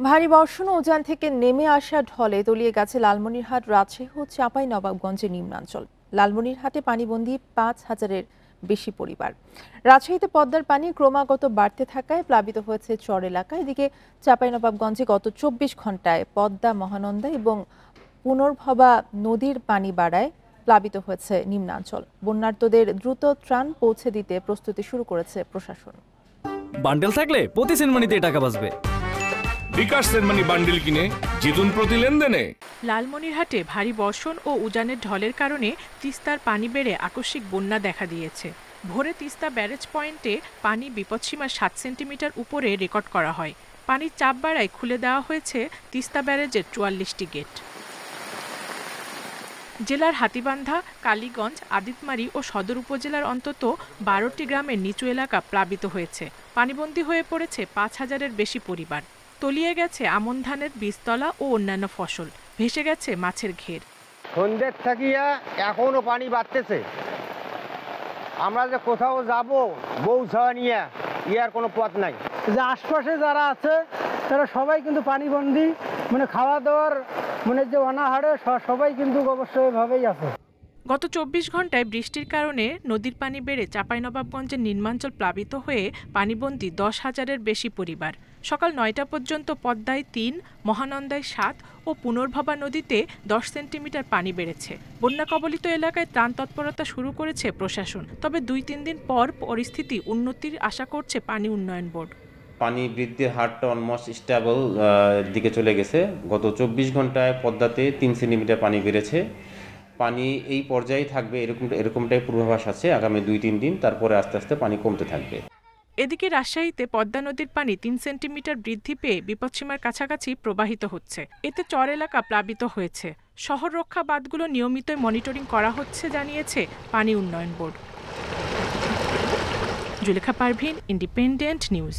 ভারী বর্ষণ ও উজান থেকে নেমে আসা ঢলে তলিয়ে গেছে লালমনিরহাট, রাজশাহী ও চাঁপাইনবাবগঞ্জের নিম্নাঞ্চল। লালমনিরহাটে পানিবন্দী ৫,০০০-এর বেশি পরিবার। রাজশাহীতে পদ্মার পানি ক্রমাগত বাড়তে থাকায় প্লাবিত হয়েছে চর এলাকা। এদিকে চাঁপাইনবাবগঞ্জে গত ২৪ ঘন্টায় পদ্মা, মহানন্দা এবং পুনর্ভবা নদীর পানি বাড়ায় প্লাবিত হয়েছে নিম্নাঞ্চল। বন্যার্তদের দ্রুত ত্রাণ পৌঁছে দিতে প্রস্তুতি শুরু করেছে প্রশাসন। বান্ডেল থাকলে প্রতি সেনমানিতে টাকা বাঁচবে। বিকাশ সেনমানি বান্ডিল কিনে জিতুন প্রতি লেনদেনে। লালমনিরহাটে ভারী বর্ষণ ও উজানের ঢলের কারণে তিস্তার পানি বেড়ে আকস্মিক বন্যা দেখা দিয়েছে। ভোরে তিস্তা ব্যারেজ পয়েন্টে পানি বিপদসীমার ৭ সেন্টিমিটার উপরে রেকর্ড করা হয়। পানির চাপ বাড়ায় খুলে দেওয়া হয়েছে তিস্তা ব্যারেজের ৪৪টি গেট। জেলার হাতীবান্ধা, কালীগঞ্জ, আদিতমারী ও সদর উপজেলার অন্তত ১২টি গ্রামের নিচু এলাকা প্লাবিত হয়েছে। পানিবন্দী হয়ে পড়েছে ৫,০০০-এর বেশি পরিবার। তলিয়ে গেছে আমন ধানের বীজতলা ও অন্যান্য ফসল, ভেসে গেছে মাছের ঘের। সন্ধ্যের থাকিয়া এখনো পানি বাড়তেছে। আমরা যে কোথাও যাব বউ ছাওয়া নিয়ে ইয়ার কোনো পথ নাই। যে আশপাশে যারা আছে তারা সবাই কিন্তু পানিবন্দী, খাওয়া দাওয়ার যে অনাহারে সবাই কিন্তু অবশ্যই এভাবেই আছে। গত ২৪ ঘন্টায় বৃষ্টির কারণে নদীর পানি বেড়ে চাঁপাইনবাবগঞ্জের নিম্নাঞ্চল প্লাবিত হয়ে পানিবন্দী ১০,০০০-এর বেশি পরিবার। সকাল ৯টা পর্যন্ত পদ্মায় ৩, মহানন্দায় ৭ ও পুনর্ভবা নদীতে ১০ সেন্টিমিটার পানি বেড়েছে। বন্যা কবলিত এলাকায় ত্রাণ তৎপরতা শুরু করেছে প্রশাসন। তবে ২-৩ দিন পর পরিস্থিতি উন্নতির আশা করছে পানি উন্নয়ন বোর্ড। পানি বৃদ্ধির হারটা অলমোস্ট স্টেবল দিকে চলে গেছে। গত ২৪ ঘন্টায় পদ্মাতে ৩ সেন্টিমিটার পানি বেড়েছে। পানি এই পর্যায়ে থাকবে এরকমটাই পূর্বাভাস আছে আগামী ২-৩ দিন, তারপরে আস্তে আস্তে পানি কমতে থাকবে। এদিকে রাজশাহীতে পদ্মা নদীর পানি ৩ সেন্টিমিটার বৃদ্ধি পেয়ে বিপদসীমার কাছাকাছি প্রবাহিত হচ্ছে। এতে চর এলাকা প্লাবিত হয়েছে। শহর রক্ষা বাঁধগুলো নিয়মিত মনিটরিং করা হচ্ছে জানিয়েছে পানি উন্নয়ন board. Zulekha Parveen, independent news.